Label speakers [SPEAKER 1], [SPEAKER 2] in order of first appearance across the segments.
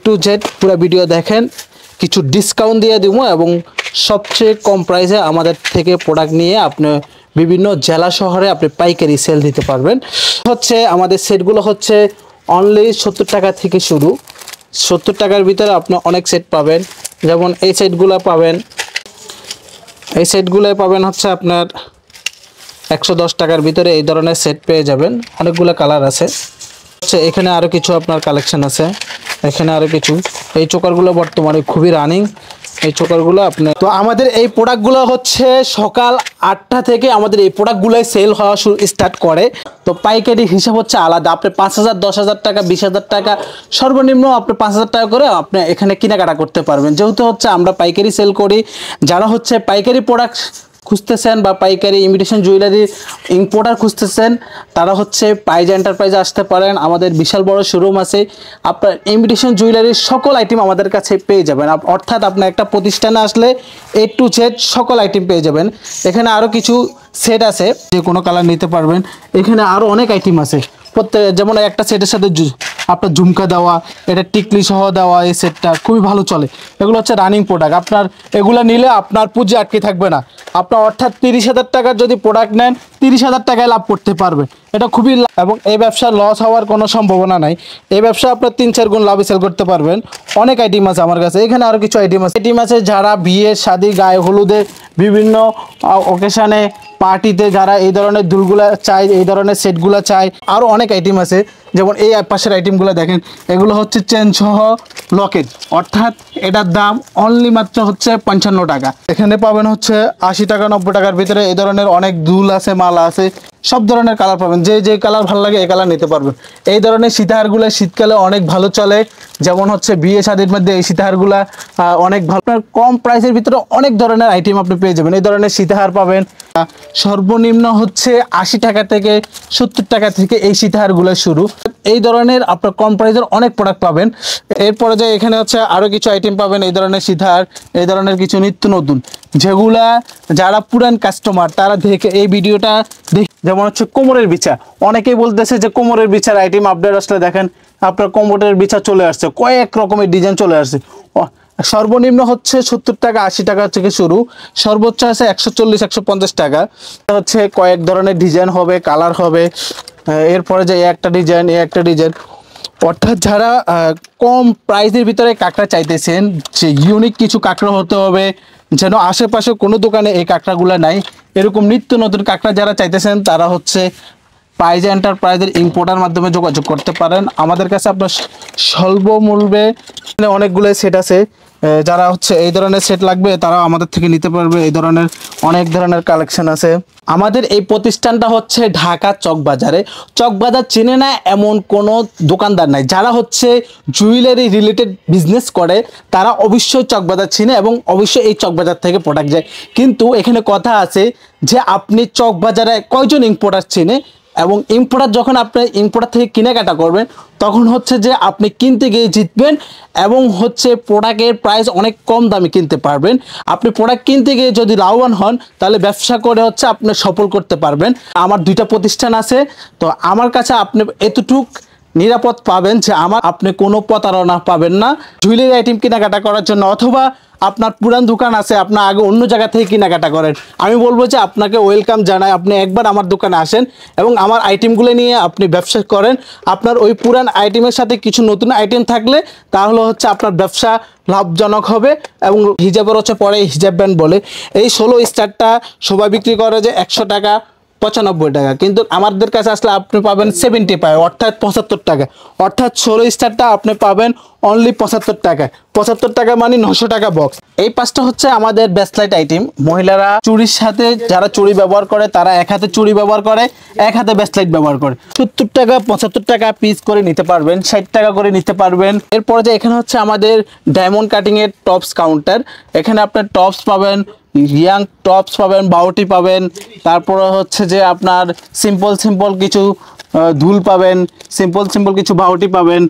[SPEAKER 1] To Z পুরো video দেখেন, কিছু ডিসকাউন্ট দিয়ে দিব এবং সবচেয়ে কম প্রাইসে আমাদের থেকে প্রোডাক্ট নিয়ে আপনি বিভিন্ন জেলা শহরে আপনি পাইকারি সেল দিতে পারবেন। হচ্ছে আমাদের সেটগুলো হচ্ছে অনলি 70 টাকা থেকে শুরু। 70 টাকার ভিতরে আপনি অনেক সেট পাবেন, যেমন এই সেটগুলো পাবেন, এই সেটগুলো পাবেন হচ্ছে আপনার 110 টাকার ভিতরে এই ধরনের সেট পেয়ে যাবেন। অনেকগুলো কালার আছে, হচ্ছে এখানে আরও কিছু আপনার কালেকশন আছে, এখানে আরও কিছু। এই চোকারগুলো বর্তমানে খুবই রানিং, এই চোকারগুলো আপনার। তো আমাদের এই প্রোডাক্টগুলো হচ্ছে সকাল 8টা থেকে আমাদের এই প্রোডাক্টগুলোই সেল হওয়া স্টার্ট করে। তো পাইকারি হিসাব হচ্ছে আলাদা, আপনি 5,000, 10,000 টাকা, 20,000 টাকা, সর্বনিম্ন আপনি 5,000 টাকা করে আপনি এখানে কেনাকাটা করতে পারবেন। যেহেতু হচ্ছে আমরা পাইকারি সেল করি, যারা হচ্ছে পাইকারি প্রোডাক্ট খুঁজতেছেন বা পাইকারি ইমিটেশন জুয়েলারি ইম্পোর্টার খুঁজতেছেন, তারা হচ্ছে পাইজা এন্টারপ্রাইজে আসতে পারেন। আমাদের বিশাল বড় শোরুম আছে, আপনার ইমিটেশন জুয়েলারির সকল আইটেম আমাদের কাছে পেয়ে যাবেন। অর্থাৎ আপনার একটা প্রতিষ্ঠানে আসলে A to Z সকল আইটেম পেয়ে যাবেন। এখানে আরও কিছু সেট আছে, যে কোনো কালার নিতে পারবেন। এখানে আরও অনেক আইটেম আছে, যেমন একটা সেটের সাথে আপনার ঝুমকা দেওয়া, এটা টিকলি সহ দেওয়া, এই সেটটা খুবই ভালো চলে। এগুলো হচ্ছে রানিং প্রোডাক্ট, আপনার এগুলো নিলে আপনার পুঁজি আটকে থাকবে না। আপনার অর্থাৎ 30,000 টাকার যদি প্রোডাক্ট নেন, 30,000 টাকায় লাভ করতে পারবেন। এটা খুবই, এবং এই ব্যবসা লস হওয়ার কোনো সম্ভাবনা নাই। এই ব্যবসা আপনার 3-4 গুণ লাভে সেল করতে পারবেন। অনেক আইটেম আছে আমার কাছে, এখানে আরও কিছু আইটেম আছে যারা বিয়ে শাদী, গায়ে হলুদে, বিভিন্ন অকেশানে, পার্টিতে যারা এই ধরনের দুলগুলা চাই, এই ধরনের সেটগুলো চাই। আরও অনেক আইটেম আছে, যেমন এই পাশের আইটেমগুলো দেখেন, এগুলো হচ্ছে চেন সহ লকেট, অর্থাৎ এটার দাম অনলি মাত্র হচ্ছে 55 টাকা। এখানে পাবেন হচ্ছে 80 টাকা, 90 টাকার ভিতরে এই ধরনের অনেক দুল আছে, মালা আছে, সব ধরনের কালার পাবেন। যে কালার ভালো লাগে এই কালার নিতে পারবেন। এই ধরনের সীতাহারগুলো শীতকালে অনেক ভালো চলে, যেমন হচ্ছে বিয়ে শাদীর মধ্যে এই সীতাহারগুলো অনেক ভালো। আপনার কম প্রাইসের ভিতরে অনেক ধরনের আইটেম আপনি পেয়ে যাবেন। এই ধরনের সীতাহার পাবেন সর্বনিম্ন হচ্ছে 80 টাকা থেকে 70 টাকা থেকে এই সীতাহারগুলো শুরু। এই ধরনের আপনার কম প্রাইসের অনেক প্রোডাক্ট পাবেন। এরপরে যে এখানে হচ্ছে আরও কিছু আইটেম পাবেন, এই ধরনের সীতাহার, এই ধরনের কিছু নিত্য নতুন, যেগুলা যারা পুরান কাস্টমার তারা দেখে এই ভিডিওটা দেখে। যেমন হচ্ছে কোমরের বিছা, অনেকেই বলতেছে যে কোমরের বিছার আইটেম আপডেট আসলে দেখেন আপনার কোমরের বিছা চলে আসছে, কয়েক রকমের ডিজাইন চলে আসছে। সর্বনিম্ন হচ্ছে 70 টাকা, 80 টাকা থেকে শুরু, সর্বোচ্চ আছে 140, 150 টাকা। হচ্ছে কয়েক ধরনের ডিজাইন হবে, কালার হবে। এরপরে যে একটা ডিজাইন, একটা ডিজাইন, অর্থাৎ যারা কম প্রাইসের ভিতরে কাঁকড়া চাইতেছেন, যে ইউনিক কিছু কাঁকড়া হতে হবে, যেন আশেপাশে কোনো দোকানে এই কাঁকড়াগুলো নাই, এরকম নিত্য নতুন কাঁকড়া যারা চাইতেছেন, তারা হচ্ছে পাইজা এন্টারপ্রাইজের ইম্পোর্টার মাধ্যমে যোগাযোগ করতে পারেন। আমাদের কাছে আপনার স্বল্প মূল্যে অনেকগুলো সেট আছে, যারা হচ্ছে এই ধরনের সেট লাগবে তারা আমাদের থেকে নিতে পারবে। এই ধরনের অনেক ধরনের কালেকশন আছে। আমাদের এই প্রতিষ্ঠানটা হচ্ছে ঢাকা চকবাজারে। চকবাজার চেনে না এমন কোনো দোকানদার নাই। যারা হচ্ছে জুয়েলারি রিলেটেড বিজনেস করে তারা অবশ্যই চকবাজার চিনে এবং অবশ্যই এই চকবাজার থেকে প্রোডাক্ট যায়। কিন্তু এখানে কথা আছে যে আপনি চকবাজারে কয়জন ইম্পোর্টার চিনে, এবং ইম্পোর্টার যখন আপনি ইম্পোর্টার থেকে কেনাকাটা করবেন তখন হচ্ছে যে আপনি কিনতে গিয়ে জিতবেন এবং হচ্ছে প্রোডাক্টের প্রাইস অনেক কম দামে কিনতে পারবেন। আপনি প্রোডাক্ট কিনতে গিয়ে যদি লাভবান হন তাহলে ব্যবসা করে হচ্ছে আপনি সফল করতে পারবেন। আমার 2টা প্রতিষ্ঠান আছে, তো আমার কাছে আপনি এতটুক নিরাপদ পাবেন যে আপনি কোনো প্রতারণা পাবেন না জুয়েলারি আইটেম কেনাকাটা করার জন্য। অথবা আপনার পুরান দোকান আছে, আপনার আগে অন্য জায়গা থেকে কেনাকাটা করেন, আমি বলবো যে আপনাকে ওয়েলকাম জানাই, আপনি একবার আমার দোকানে আসেন এবং আমার আইটেমগুলো নিয়ে আপনি ব্যবসা করেন। আপনার ওই পুরান আইটেমের সাথে কিছু নতুন আইটেম থাকলে তাহলে হচ্ছে আপনার ব্যবসা লাভজনক হবে। এবং হিজাবের হচ্ছে পরে হিজাব ব্যান্ড বলে, এই 16 স্টারটা সবাই বিক্রি করে যে 100 টাকা, 95 টাকা, কিন্তু আমাদের কাছে আসলে আপনি পাবেন 75, অর্থাৎ 75 টাকা। অর্থাৎ 16 স্টারটা আপনি পাবেন অনলি 75 টাকা। 75 টাকা মানে 900 টাকা বক্স। এই পাঁচটা হচ্ছে আমাদের ব্রেসলেট আইটেম। মহিলারা চুড়ির সাথে যারা চুড়ি ব্যবহার করে তারা এক হাতে চুড়ি ব্যবহার করে, এক হাতে ব্রেসলেট ব্যবহার করে। 70 টাকা, 75 টাকা পিস করে নিতে পারবেন, 60 টাকা করে নিতে পারবেন। এরপরে যে এখানে হচ্ছে আমাদের ডায়মন্ড কাটিং এর টপস কাউন্টার। এখানে আপনার টপস পাবেন, ইয়াং টপস পাবেন, বাউটি পাবেন, তারপরে হচ্ছে যে আপনার সিম্পল কিছু দুল পাবেন, সিম্পল কিছু বাউটি পাবেন।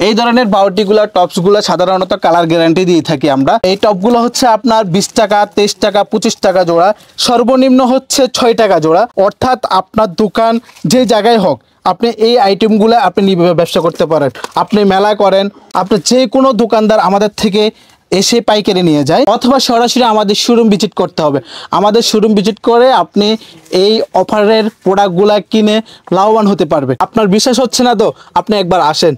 [SPEAKER 1] এই ধরনের বাউটিগুলো, টপসগুলো সাধারণত কালার গ্যারান্টি দিয়ে থাকি আমরা। এই টপগুলো হচ্ছে আপনার 20 টাকা, 23 টাকা, 25 টাকা জোড়া, সর্বনিম্ন হচ্ছে 6 টাকা জোড়া। অর্থাৎ আপনার দোকান যে জায়গায় হোক আপনি এই আইটেমগুলো আপনি ব্যবসা করতে পারেন। আপনি মেলা করেন, আপনি যে কোনো দোকানদার আমাদের থেকে এসে পাইকারি নিয়ে যায়, অথবা সরাসরি আমাদের শোরুম ভিজিট করতে হবে। আমাদের শোরুম ভিজিট করে আপনি এই অফারের প্রোডাক্টগুলো কিনে লাভবান হতে পারবে। আপনার বিশ্বাস হচ্ছে না তো আপনি একবার আসেন,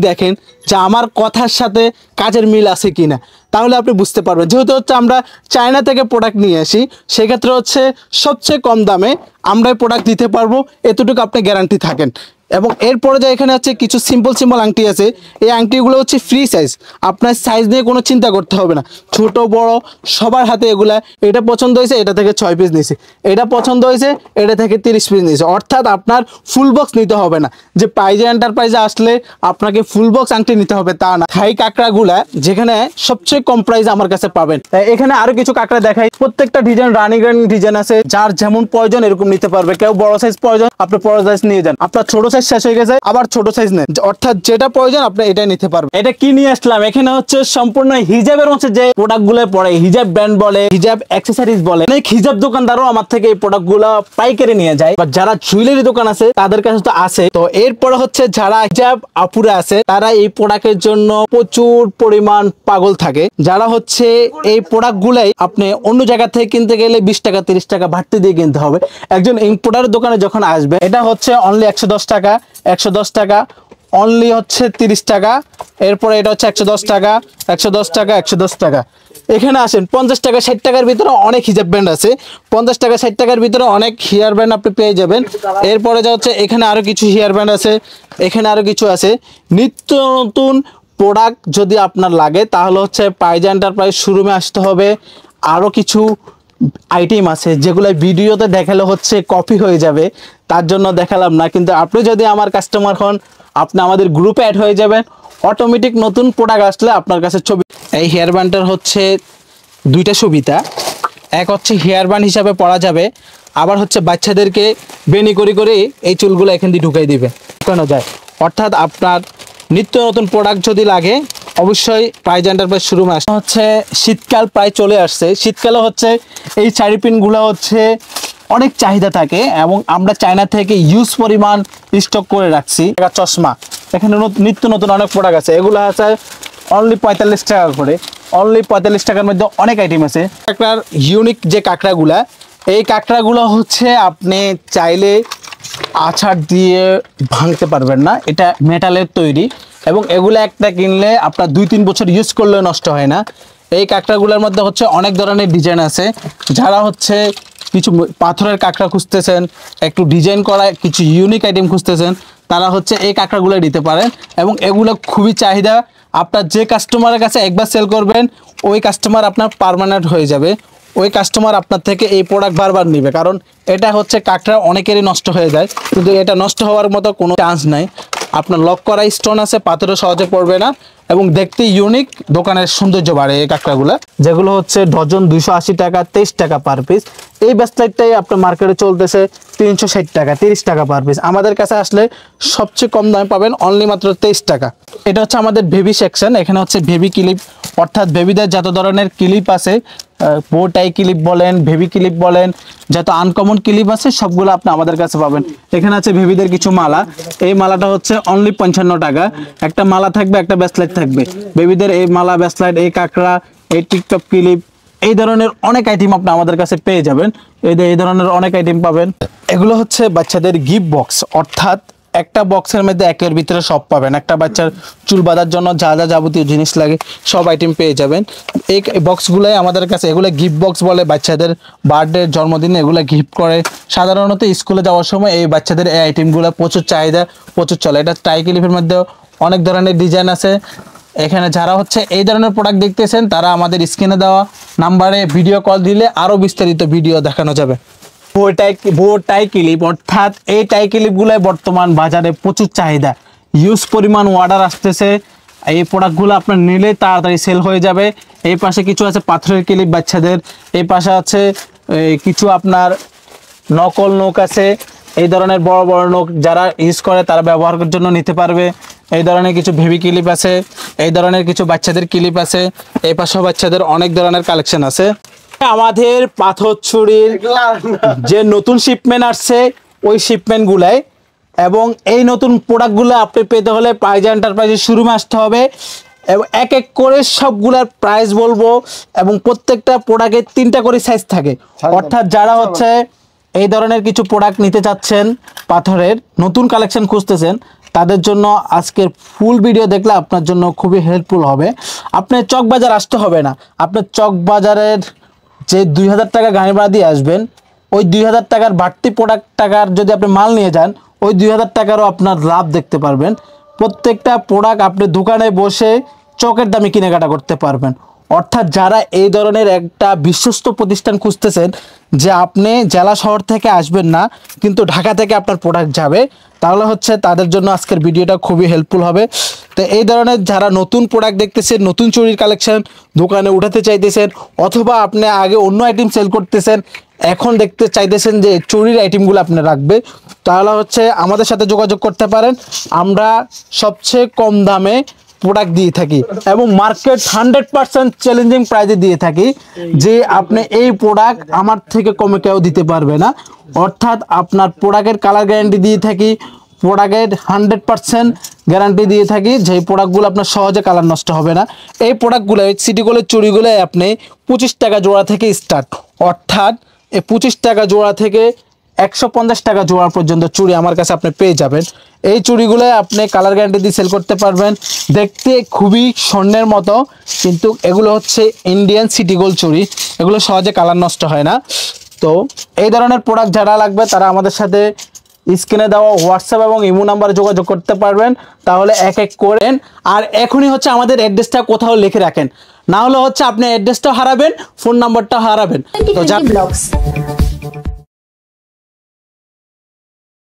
[SPEAKER 1] দেখেন যে আমার কথার সাথে কাজের মিল আছে কিনা, তাহলে আপনি বুঝতে পারবেন। যেহেতু হচ্ছে আমরা চায়না থেকে প্রোডাক্ট নিয়ে আসি, সেক্ষেত্রে হচ্ছে সবচেয়ে কম দামে আমরাই প্রোডাক্ট দিতে পারবো, এতটুকু আপনি গ্যারান্টি থাকেন। এবং এরপরে যে এখানে হচ্ছে কিছু সিম্পল আংটি আছে, এই আংটিগুলো হচ্ছে ফ্রি সাইজ, আপনার সাইজ নিয়ে কোনো চিন্তা করতে হবে না, ছোট বড় সবার হাতে এগুলা। এটা পছন্দ হয়েছে, এটা থেকে 6 পিস নিয়েছি, এটা পছন্দ হয়েছে, এটা থেকে 30 পিস নিয়েছি। অর্থাৎ আপনার ফুল বক্স নিতে হবে না, যে পাইজে এন্টারপ্রাইজে আসলে আপনাকে ফুল বক্স আংটি নিতে হবে তা না। থাই কাঁকড়াগুলা যেখানে সবচেয়ে কম প্রাইসে আমার কাছে পাবেন। এখানে আরো কিছু কাঁকড়া দেখাই, প্রত্যেকটা ডিজাইন রানিং ডিজাইন আছে, যার যেমন প্রয়োজন এরকম নিতে পারবে। কেউ বড় সাইজ প্রয়োজন, আপনি বড় সাইজ নিয়ে যান, আপনার ছোট সাইজ শেষ হয়ে গেছে আবার ছোট সাইজ নেন, অর্থাৎ যেটা প্রয়োজন আপনি এটা নিতে পারবেন। এটা কি নিয়ে আসলাম, এখানে হচ্ছে সম্পূর্ণ হিজাবের মধ্যে যে প্রোডাক্ট গুলো পড়ে, হিজাব ব্র্যান্ড বলে, হিজাব অ্যাক্সেসরিজ বলে, অনেক হিজাব দোকানদারও আমার থেকে এই প্রোডাক্ট গুলো পাইকারি নিয়ে যায়। যারা জুয়েলারি দোকান আছে তাদের কাছে তো আছে। তো এরপরে হচ্ছে যারা হিজাব আপুরে আছে, তারা এই প্রোডাক্টের জন্য প্রচুর পরিমাণ পাগল থাকে। যারা হচ্ছে এই প্রোডাক্ট গুলাই আপনি অন্য জায়গা থেকে কিনতে গেলে 20 টাকা 30 টাকা বাড়তি দিয়ে কিনতে হবে। একজন ইম্পোর্টার দোকানে যখন আসবে, এটা হচ্ছে অনলি 110 টাকা, 110 টাকা, অনলি হচ্ছে 30 টাকা। এরপরে এটা হচ্ছে 110 টাকা, 110 টাকা, 110 টাকা। এখানে আসেন 50 টাকা 60 টাকার ভিতরে অনেক হিজাব ব্র্যান্ড আছে, 50 টাকা 60 টাকার ভিতরে অনেক হেয়ার ব্যান্ড আপনি পেয়ে যাবেন। এরপরে যা হচ্ছে এখানে আরো কিছু হেয়ার ব্যান্ড আছে, এখানে আরো কিছু আছে। নিত্য নতুন প্রোডাক্ট যদি আপনার লাগে তাহলে হচ্ছে পাইজা এন্টারপ্রাইজ শোরুমে আসতে হবে। আরো কিছু আইটেম আছে যেগুলো ভিডিওতে দেখালে হচ্ছে কপি হয়ে যাবে, তার জন্য দেখালাম না। কিন্তু আপনি যদি আমার কাস্টমার হন, আপনি আমাদের গ্রুপে অ্যাড হয়ে যাবেন, অটোমেটিক নতুন প্রোডাক্ট আসলে আপনার কাছে ছবি। এই হেয়ার ব্যান্ডের হচ্ছে দুইটা সুবিধা, এক হচ্ছে হেয়ার ব্যান্ড হিসাবে পরা যাবে, আবার হচ্ছে বাচ্চাদেরকে বেনি করে এই চুলগুলো এখান দিয়ে ঢুকাই দিবে, ঢুকানো যায়। অর্থাৎ আপনার নিত্য নতুন প্রোডাক্ট যদি লাগে অবশ্যই পাইজা এন্টারপ্রাইজ শোরুমে আসে। হচ্ছে শীতকাল প্রায় চলে আসছে, শীতকালে হচ্ছে এই শাড়ি পিনগুলো হচ্ছে অনেক চাহিদা থাকে এবং আমরা চায়না থেকে ইউজ পরিমাণ স্টক করে রাখছি। চশমা, এখানে নিত্য নতুন অনেক প্রোডাক্ট আছে, এগুলো আছে অনলি 45 টাকা করে, অনলি 45 টাকার মধ্যে অনেক আইটেম আছে। কাঁকড়ার ইউনিক যে কাঁকড়াগুলা, এই কাঁকড়াগুলো হচ্ছে আপনি চাইলে আছাড় দিয়ে ভাঙতে পারবেন না, এটা মেটালের তৈরি এবং এগুলো একটা কিনলে আপনার 2-3 বছর ইউজ করলে নষ্ট হয় না। এই কাঁকড়াগুলোর মধ্যে হচ্ছে অনেক ধরনের ডিজাইন আছে, যারা হচ্ছে কিছু পাথরের কাঁকড়া খুঁজতেছেন, একটু ডিজাইন করা কিছু ইউনিক আইটেম খুঁজতেছেন, তারা হচ্ছে এই কাঁকড়াগুলো নিতে পারেন এবং এগুলো খুবই চাহিদা। আপনার যে কাস্টমারের কাছে একবার সেল করবেন ওই কাস্টমার আপনার পার্মানেন্ট হয়ে যাবে, ওই কাস্টমার আপনার থেকে এই প্রোডাক্ট বারবার নেবে, কারণ এটা হচ্ছে কাঁকড়া অনেকেরই নষ্ট হয়ে যায়, কিন্তু এটা নষ্ট হওয়ার মতো কোনো চান্স নাই। আপনার লক করা স্টোন আছে, পাথরে সহজে পড়বে না এবং দেখতে ইউনিক, দোকানের সৌন্দর্য বাড়ে এই কাঁকড়াগুলো, যেগুলো হচ্ছে ডজন 280 টাকা, 23 টাকা পার পিস। এই ব্যাসলাইটটাই আপনার মার্কেটে চলতেছে 360 টাকা, 30 টাকা পার পিস। আমাদের কাছে আসলে সবচেয়ে কম দামে পাবেন অনলি মাত্র 23 টাকা। এটা হচ্ছে আমাদের বেবি সেকশন, এখানে হচ্ছে বেবি ক্লিপ, অর্থাৎ বেবিদের যত ধরনের ক্লিপ আছে, বো টাই ক্লিপ বলেন, বেবি ক্লিপ বলেন, যত আনকমন ক্লিপ আছে সবগুলো আপনি আমাদের কাছে পাবেন। এখানে আছে বেবিদের কিছু মালা, এই মালাটা হচ্ছে অনলি 55 টাকা, একটা মালা থাকবে, একটা ব্যাসলাইট থাকবে। বেবিদের এই মালা, ব্যাসলাইট, এই কাঁকড়া, এই টিকটক ক্লিপ, এই ধরনের অনেক আইটেম আপনি আমাদের কাছে পেয়ে যাবেন। এই ধরনের অনেক আইটেম পাবেন। এগুলো হচ্ছে বাচ্চাদের গিফট বক্স, অর্থাৎ একটা বক্সের মধ্যে একের ভিতরে সব পাবেন। একটা বাচ্চার চুল বাঁধার জন্য যা যা যাবতীয় জিনিস লাগে সব আইটেম পেয়ে যাবেন এই বক্সগুলোই আমাদের কাছে। এগুলো গিফট বক্স বলে, বাচ্চাদের বার্থডে, জন্মদিনে এগুলো গিফট করে। সাধারণত স্কুলে যাওয়ার সময় এই বাচ্চাদের এই আইটেমগুলো প্রচুর চাহিদা, প্রচুর চলে। এটা টাই ক্লিপের মধ্যে অনেক ধরনের ডিজাইন আছে। এখানে যারা হচ্ছে এই ধরনের প্রোডাক্ট দেখতেছেন তারা আমাদের স্ক্রিনে দেওয়া নাম্বারে ভিডিও কল দিলে আরও বিস্তারিত ভিডিও দেখানো যাবে। ভো টাই ক্লিপ, অর্থাৎ এই টাই ক্লিপগুলোই বর্তমান বাজারে প্রচুর চাহিদা, ইউজ পরিমাণ অর্ডার আসতেছে। এই প্রোডাক্টগুলো আপনার নিলে তাড়াতাড়ি সেল হয়ে যাবে। এই পাশে কিছু আছে পাথরের ক্লিপ বাচ্চাদের, এই পাশে আছে কিছু আপনার নকল নোক আছে, এই ধরনের বড় বড় নোক যারা ইউজ করে তারা ব্যবহার করার জন্য নিতে পারবে। এই ধরনের কিছু বেবি ক্লিপ আছে, এই ধরনের কিছু বাচ্চাদের ক্লিপ আছে, এই পাশেও বাচ্চাদের অনেক ধরনের কালেকশন আছে। আমাদের পাথর ছুরির যে নতুন শিপমেন্ট আসছে ওই শিপমেন্টগুলাই এবং এই নতুন প্রোডাক্টগুলো আপনি পেতে হলে প্রাইজ এন্টারপ্রাইজের শোরুমে আসতে হবে এবং এক এক করে সবগুলার প্রাইস বলবো এবং প্রত্যেকটা প্রোডাক্টের 3টা করে সাইজ থাকে। অর্থাৎ যারা হচ্ছে এই ধরনের কিছু প্রোডাক্ট নিতে চাচ্ছেন, পাথরের নতুন কালেকশন খুঁজতেছেন, তাদের জন্য আজকের ফুল ভিডিও দেখলে আপনার জন্য খুবই হেল্পফুল হবে। আপনি চকবাজার আসতে হবে না, আপনার চকবাজারের যে 2000 টাকা গাড়ি ভাড়া দিয়ে আসবেন, ওই 2000 টাকার বাড়তি প্রোডাক্ট টাকার যদি আপনি মাল নিয়ে যান, ওই 2000 টাকারও আপনার লাভ দেখতে পারবেন। প্রত্যেকটা প্রোডাক্ট আপনি দোকানে বসে চকের দামে কেনাকাটা করতে পারবেন। অর্থাৎ যারা এই ধরনের একটা বিশ্বস্ত প্রতিষ্ঠান খুঁজতেছেন, যে আপনি জেলা শহর থেকে আসবেন না কিন্তু ঢাকা থেকে আপনার প্রোডাক্ট যাবে, তাহলে হচ্ছে তাদের জন্য আজকের ভিডিওটা খুবই হেল্পফুল হবে। তো এই ধরনের যারা নতুন প্রোডাক্ট দেখতেছেন, নতুন চুরির কালেকশন দোকানে উঠাতে চাইতেছেন, অথবা আপনি আগে অন্য আইটেম সেল করতেছেন, এখন দেখতে চাইতেছেন যে চুরির আইটেমগুলো আপনি রাখবে, তাহলে হচ্ছে আমাদের সাথে যোগাযোগ করতে পারেন। আমরা সবচেয়ে কম দামে প্রোডাক্ট দিয়ে থাকি এবং মার্কেট 100% চ্যালেঞ্জিং প্রাইজে দিয়ে থাকি, যে আপনি এই প্রোডাক্ট আমার থেকে কমে কেউ দিতে পারবে না। অর্থাৎ আপনার প্রোডাক্টের কালার গ্যারান্টি দিয়ে থাকি, প্রোডাক্টের 100% গ্যারান্টি দিয়ে থাকি, যে প্রোডাক্টগুলো আপনার সহজে কালার নষ্ট হবে না। এই প্রোডাক্টগুলো সিটি গোল্ডের চুড়িগুলো আপনি 25 টাকা জোড়া থেকে স্টার্ট, অর্থাৎ এই 25 টাকা জোড়া থেকে 150 টাকা জোড়া পর্যন্ত চুড়ি আমার কাছে আপনি পেয়ে যাবেন। এই চুড়িগুলো আপনি কালার গ্যারান্টি দিয়ে সেল করতে পারবেন। দেখতে খুবই স্বর্ণের মতো, কিন্তু এগুলো হচ্ছে ইন্ডিয়ান সিটি গোল্ড চুড়ি, এগুলো সহজে কালার নষ্ট হয় না। তো এই ধরনের প্রোডাক্ট যারা লাগবে তারা আমাদের সাথে স্ক্রিনে দেওয়া হোয়াটসঅ্যাপ এবং ইমো নাম্বারে যোগাযোগ করতে পারবেন, তাহলে এক এক করেন। আর এখনই হচ্ছে আমাদের অ্যাড্রেসটা কোথাও লিখে রাখেন, না হলে হচ্ছে আপনি অ্যাড্রেসটাও হারাবেন, ফোন নাম্বারটাও হারাবেন। তো